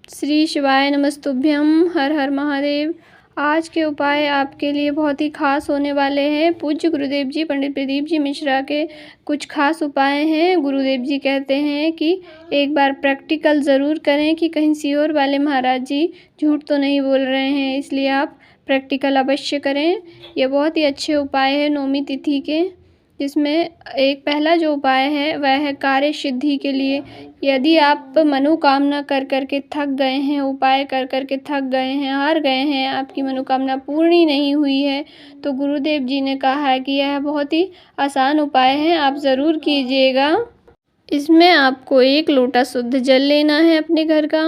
श्री शिवाय नमस्तुभ्यं। हर हर महादेव। आज के उपाय आपके लिए बहुत ही खास होने वाले हैं। पूज्य गुरुदेव जी पंडित प्रदीप जी मिश्रा के कुछ खास उपाय हैं। गुरुदेव जी कहते हैं कि एक बार प्रैक्टिकल ज़रूर करें कि कहीं सीहोर वाले महाराज जी झूठ तो नहीं बोल रहे हैं, इसलिए आप प्रैक्टिकल अवश्य करें। ये बहुत ही अच्छे उपाय हैं नौमी तिथि के, जिसमें एक पहला जो उपाय है वह है कार्य सिद्धि के लिए। यदि आप मनोकामना कर कर के थक गए हैं, उपाय कर कर के थक गए हैं, हार गए हैं, आपकी मनोकामना पूर्ण ही नहीं हुई है, तो गुरुदेव जी ने कहा है कि यह बहुत ही आसान उपाय है, आप ज़रूर कीजिएगा। इसमें आपको 1 लोटा शुद्ध जल लेना है अपने घर का,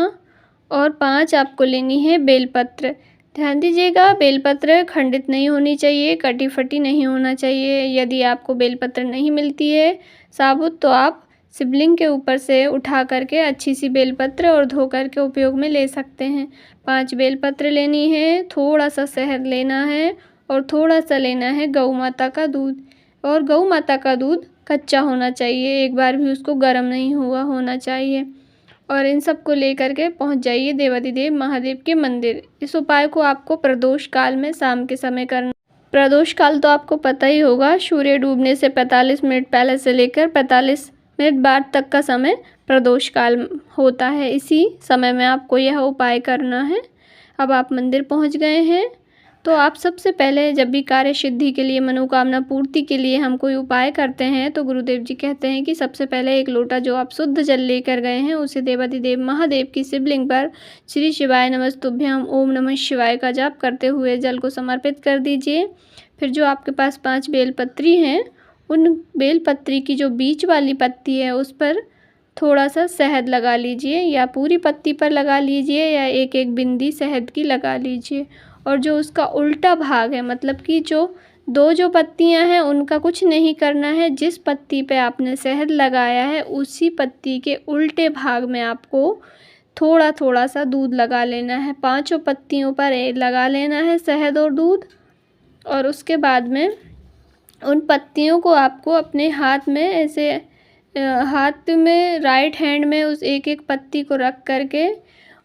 और 5 आपको लेनी है बेलपत्र। ध्यान दीजिएगा, बेलपत्र खंडित नहीं होनी चाहिए, कटी फटी नहीं होना चाहिए। यदि आपको बेलपत्र नहीं मिलती है साबुत, तो आप शिवलिंग के ऊपर से उठा करके अच्छी सी बेलपत्र और धो करके उपयोग में ले सकते हैं। 5 बेलपत्र लेनी है, थोड़ा सा शहद लेना है, और थोड़ा सा लेना है गौ माता का दूध। और गौ माता का दूध कच्चा होना चाहिए, एक बार भी उसको गर्म नहीं हुआ होना चाहिए। और इन सब को लेकर के पहुंच जाइए देवाधिदेव महादेव के मंदिर। इस उपाय को आपको प्रदोष काल में शाम के समय करना। प्रदोष काल तो आपको पता ही होगा, सूर्य डूबने से 45 मिनट पहले से लेकर 45 मिनट बाद तक का समय प्रदोष काल होता है। इसी समय में आपको यह उपाय करना है। अब आप मंदिर पहुंच गए हैं, तो आप सबसे पहले जब भी कार्य सिद्धि के लिए, मनोकामना पूर्ति के लिए हम कोई उपाय करते हैं, तो गुरुदेव जी कहते हैं कि सबसे पहले 1 लोटा जो आप शुद्ध जल लेकर गए हैं उसे देवाधिदेव महादेव की शिवलिंग पर श्री शिवाय नमस्तुभ्यं ओम नमः शिवाय का जाप करते हुए जल को समर्पित कर दीजिए। फिर जो आपके पास 5 बेलपत्री हैं, उन बेलपत्री की जो बीच वाली पत्ती है उस पर थोड़ा सा शहद लगा लीजिए, या पूरी पत्ती पर लगा लीजिए, या एक एक बिंदी शहद की लगा लीजिए। और जो उसका उल्टा भाग है, मतलब कि जो पत्तियां हैं उनका कुछ नहीं करना है। जिस पत्ती पे आपने शहद लगाया है उसी पत्ती के उल्टे भाग में आपको थोड़ा थोड़ा सा दूध लगा लेना है। 5 पत्तियों पर लगा लेना है शहद और दूध। और उसके बाद में उन पत्तियों को आपको अपने हाथ में ऐसे हाथ में राइट हैंड में उस एक एक पत्ती को रख करके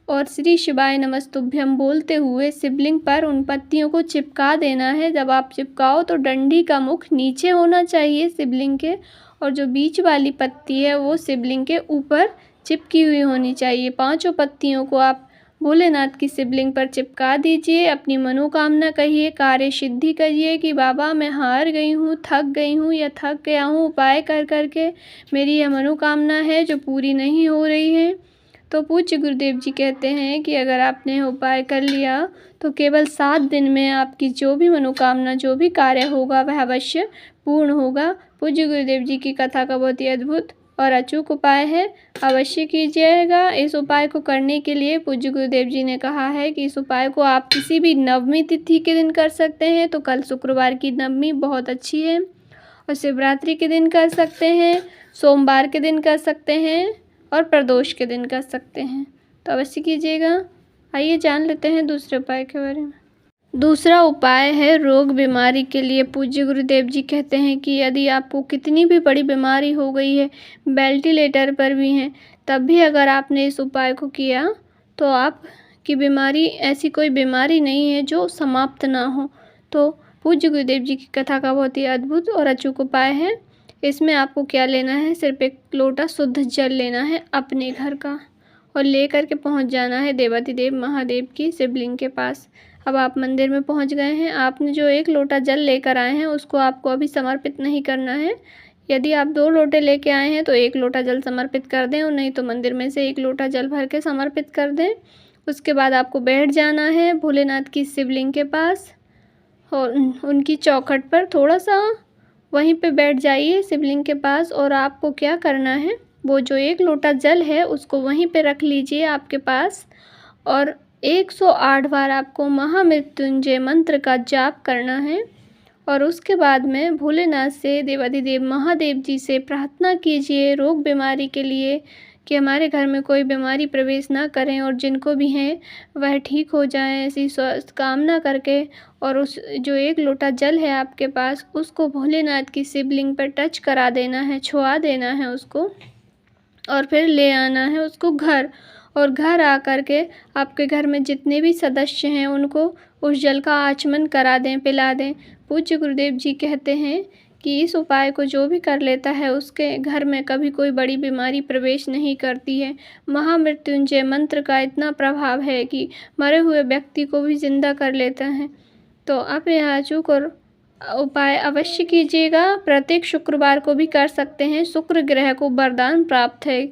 और श्री शिवाय नमस्तुभ्यं बोलते हुए शिवलिंग पर उन पत्तियों को चिपका देना है। जब आप चिपकाओ तो डंडी का मुख नीचे होना चाहिए शिवलिंग के, और जो बीच वाली पत्ती है वो शिवलिंग के ऊपर चिपकी हुई होनी चाहिए। 5 पत्तियों को आप भोलेनाथ की शिवलिंग पर चिपका दीजिए। अपनी मनोकामना कहिए, कार्य सिद्धि करिए कि बाबा मैं हार गई हूँ, थक गई हूँ या थक गया हूँ उपाय कर करके, मेरी यह मनोकामना है जो पूरी नहीं हो रही है। तो पूज्य गुरुदेव जी कहते हैं कि अगर आपने उपाय कर लिया तो केवल 7 दिन में आपकी जो भी मनोकामना, जो भी कार्य होगा वह अवश्य पूर्ण होगा। पूज्य गुरुदेव जी की कथा का बहुत ही अद्भुत और अचूक उपाय है, अवश्य कीजिएगा। इस उपाय को करने के लिए पूज्य गुरुदेव जी ने कहा है कि इस उपाय को आप किसी भी नवमी तिथि के दिन कर सकते हैं, तो कल शुक्रवार की नवमी बहुत अच्छी है, और शिवरात्रि के दिन कर सकते हैं, सोमवार के दिन कर सकते हैं, और प्रदोष के दिन कर सकते हैं, तो अवश्य कीजिएगा। आइए जान लेते हैं दूसरे उपाय के बारे में। दूसरा उपाय है रोग बीमारी के लिए। पूज्य गुरुदेव जी कहते हैं कि यदि आपको कितनी भी बड़ी बीमारी हो गई है, वेंटिलेटर पर भी हैं, तब भी अगर आपने इस उपाय को किया तो आपकी बीमारी, ऐसी कोई बीमारी नहीं है जो समाप्त ना हो। तो पूज्य गुरुदेव जी की कथा का बहुत ही अद्भुत और अचूक उपाय है। इसमें आपको क्या लेना है, सिर्फ 1 लोटा शुद्ध जल लेना है अपने घर का, और ले करके पहुँच जाना है देवाधिदेव महादेव की शिवलिंग के पास। अब आप मंदिर में पहुंच गए हैं, आपने जो 1 लोटा जल लेकर आए हैं उसको आपको अभी समर्पित नहीं करना है। यदि आप 2 लोटे लेके आए हैं तो 1 लोटा जल समर्पित कर दें, और नहीं तो मंदिर में से 1 लोटा जल भर के समर्पित कर दें। उसके बाद आपको बैठ जाना है भोलेनाथ की शिवलिंग के पास, और उनकी चौखट पर थोड़ा सा वहीं पे बैठ जाइए शिवलिंग के पास। और आपको क्या करना है, वो जो 1 लोटा जल है उसको वहीं पे रख लीजिए आपके पास, और 108 बार आपको महामृत्युंजय मंत्र का जाप करना है। और उसके बाद में भोलेनाथ से, देवाधिदेव महादेव जी से प्रार्थना कीजिए रोग बीमारी के लिए कि हमारे घर में कोई बीमारी प्रवेश ना करें, और जिनको भी हैं वह ठीक हो जाएं, ऐसी स्वस्थ कामना करके। और उस जो 1 लोटा जल है आपके पास उसको भोलेनाथ की शिवलिंग पर टच करा देना है, छुआ देना है उसको, और फिर ले आना है उसको घर। और घर आकर के आपके घर में जितने भी सदस्य हैं उनको उस जल का आचमन करा दें, पिला दें। पूज्य गुरुदेव जी कहते हैं कि इस उपाय को जो भी कर लेता है उसके घर में कभी कोई बड़ी बीमारी प्रवेश नहीं करती है। महामृत्युंजय मंत्र का इतना प्रभाव है कि मरे हुए व्यक्ति को भी जिंदा कर लेता है। तो आप यह अचूक और उपाय अवश्य कीजिएगा। प्रत्येक शुक्रवार को भी कर सकते हैं। शुक्र ग्रह को वरदान प्राप्त है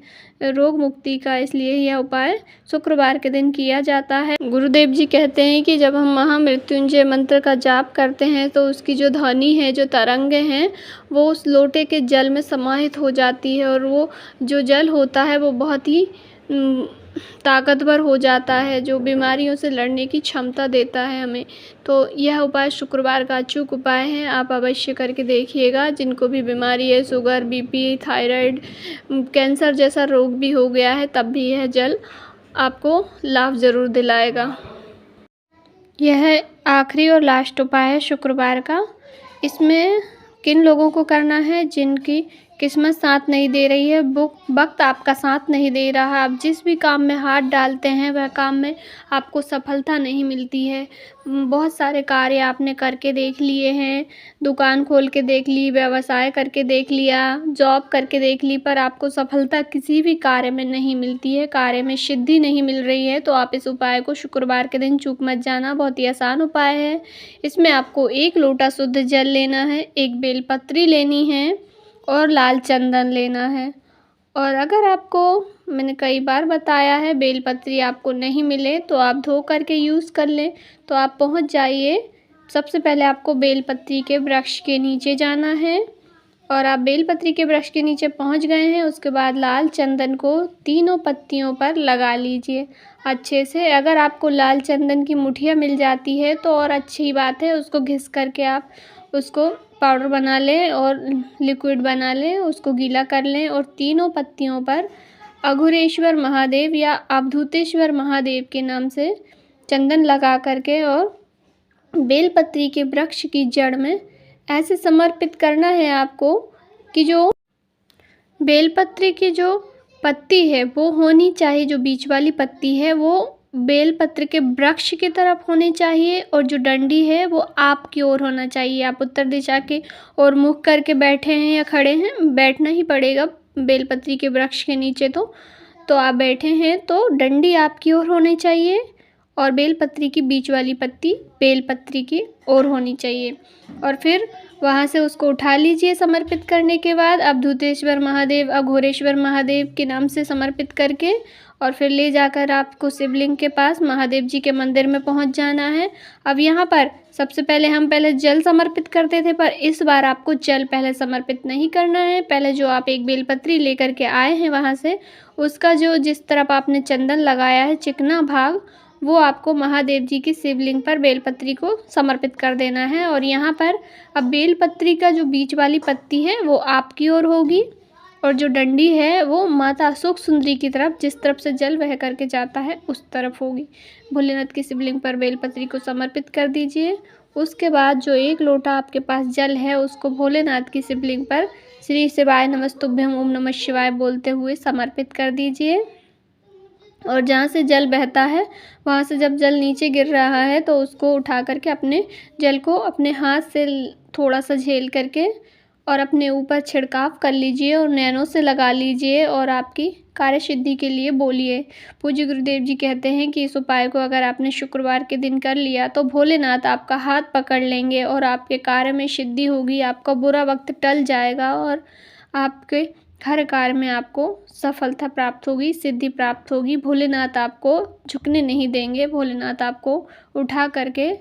रोग मुक्ति का, इसलिए यह उपाय शुक्रवार के दिन किया जाता है। गुरुदेव जी कहते हैं कि जब हम महामृत्युंजय मंत्र का जाप करते हैं तो उसकी जो ध्वनि है, जो तरंगें हैं, वो उस लोटे के जल में समाहित हो जाती है और वो जो जल होता है वो बहुत ही ताकतवर हो जाता है, जो बीमारियों से लड़ने की क्षमता देता है हमें। तो यह उपाय शुक्रवार का अचूक उपाय है, आप अवश्य करके देखिएगा। जिनको भी बीमारी है, शुगर, बीपी, थायराइड, कैंसर जैसा रोग भी हो गया है, तब भी यह जल आपको लाभ ज़रूर दिलाएगा। यह आखिरी और लास्ट उपाय है शुक्रवार का। इसमें किन लोगों को करना है? जिनकी किस्मत साथ नहीं दे रही है, वक्त आपका साथ नहीं दे रहा, आप जिस भी काम में हाथ डालते हैं वह काम में आपको सफलता नहीं मिलती है। बहुत सारे कार्य आपने करके देख लिए हैं, दुकान खोल के देख ली, व्यवसाय करके देख लिया, जॉब करके देख ली, पर आपको सफलता किसी भी कार्य में नहीं मिलती है, कार्य में सिद्धि नहीं मिल रही है। तो आप इस उपाय को शुक्रवार के दिन चूक मत जाना। बहुत ही आसान उपाय है। इसमें आपको 1 लोटा शुद्ध जल लेना है, 1 बेलपत्री लेनी है और लाल चंदन लेना है। और अगर आपको, मैंने कई बार बताया है, बेलपत्री आपको नहीं मिले तो आप धो करके यूज़ कर लें। तो आप पहुंच जाइए। सबसे पहले आपको बेलपत्री के वृक्ष के नीचे जाना है और आप बेलपत्री के वृक्ष के नीचे पहुंच गए हैं। उसके बाद लाल चंदन को तीनों पत्तियों पर लगा लीजिए अच्छे से। अगर आपको लाल चंदन की मुठिया मिल जाती है तो और अच्छी बात है, उसको घिस करके आप उसको पाउडर बना लें और लिक्विड बना लें, उसको गीला कर लें और तीनों पत्तियों पर अघोरेश्वर महादेव या अवधूतेश्वर महादेव के नाम से चंदन लगा करके और बेलपत्री के वृक्ष की जड़ में ऐसे समर्पित करना है आपको कि जो बेलपत्री की जो पत्ती है वो होनी चाहिए, जो बीच वाली पत्ती है वो बेलपत्र के वृक्ष की तरफ होनी चाहिए और जो डंडी है वो आपकी ओर होना चाहिए। आप उत्तर दिशा के और मुख करके बैठे हैं या खड़े हैं, बैठना ही पड़ेगा बेलपत्री के वृक्ष के नीचे। तो आप बैठे हैं तो डंडी आपकी ओर होनी चाहिए और बेलपत्री की बीच वाली पत्ती बेलपत्री की ओर होनी चाहिए। और फिर वहाँ से उसको उठा लीजिए। समर्पित करने के बाद अवधूतेश्वर महादेव, अघोरेश्वर महादेव के नाम से समर्पित करके और फिर ले जाकर आपको शिवलिंग के पास महादेव जी के मंदिर में पहुंच जाना है। अब यहाँ पर सबसे पहले हम पहले जल समर्पित करते थे, पर इस बार आपको जल पहले समर्पित नहीं करना है। पहले जो आप 1 बेलपत्री लेकर के आए हैं वहाँ से, उसका जो जिस तरफ आपने चंदन लगाया है चिकना भाग, वो आपको महादेव जी की शिवलिंग पर बेलपत्री को समर्पित कर देना है। और यहाँ पर अब बेलपत्री का जो बीच वाली पत्ती है वो आपकी ओर होगी और जो डंडी है वो माता सुख सुंदरी की तरफ, जिस तरफ से जल बह करके जाता है उस तरफ होगी। भोलेनाथ की शिवलिंग पर बेलपत्री को समर्पित कर दीजिए। उसके बाद जो 1 लोटा आपके पास जल है उसको भोलेनाथ की शिवलिंग पर श्री शिवाय नमस्तुभ्यम ओम नमः शिवाय बोलते हुए समर्पित कर दीजिए। और जहाँ से जल बहता है वहाँ से जब जल नीचे गिर रहा है तो उसको उठा करके अपने जल को अपने हाथ से थोड़ा सा झेल करके और अपने ऊपर छिड़काव कर लीजिए और नैनों से लगा लीजिए और आपकी कार्य सिद्धि के लिए बोलिए। पूज्य गुरुदेव जी कहते हैं कि इस उपाय को अगर आपने शुक्रवार के दिन कर लिया तो भोलेनाथ आपका हाथ पकड़ लेंगे और आपके कार्य में सिद्धि होगी, आपका बुरा वक्त टल जाएगा और आपके हर कार्य में आपको सफलता प्राप्त होगी, सिद्धि प्राप्त होगी। भोलेनाथ आपको झुकने नहीं देंगे, भोलेनाथ आपको उठा करके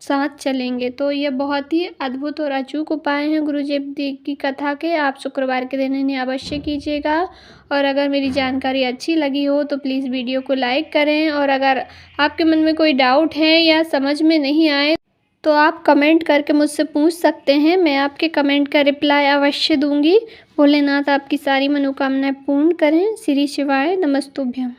साथ चलेंगे। तो ये बहुत ही अद्भुत और अचूक उपाय हैं गुरुदेव जी की कथा के। आप शुक्रवार के दिन इन्हें अवश्य कीजिएगा। और अगर मेरी जानकारी अच्छी लगी हो तो प्लीज़ वीडियो को लाइक करें। और अगर आपके मन में कोई डाउट है या समझ में नहीं आए तो आप कमेंट करके मुझसे पूछ सकते हैं, मैं आपके कमेंट का रिप्लाई अवश्य दूंगी। भोलेनाथ आपकी सारी मनोकामनाएं पूर्ण करें। श्री शिवाय नमस्तुभ्यम।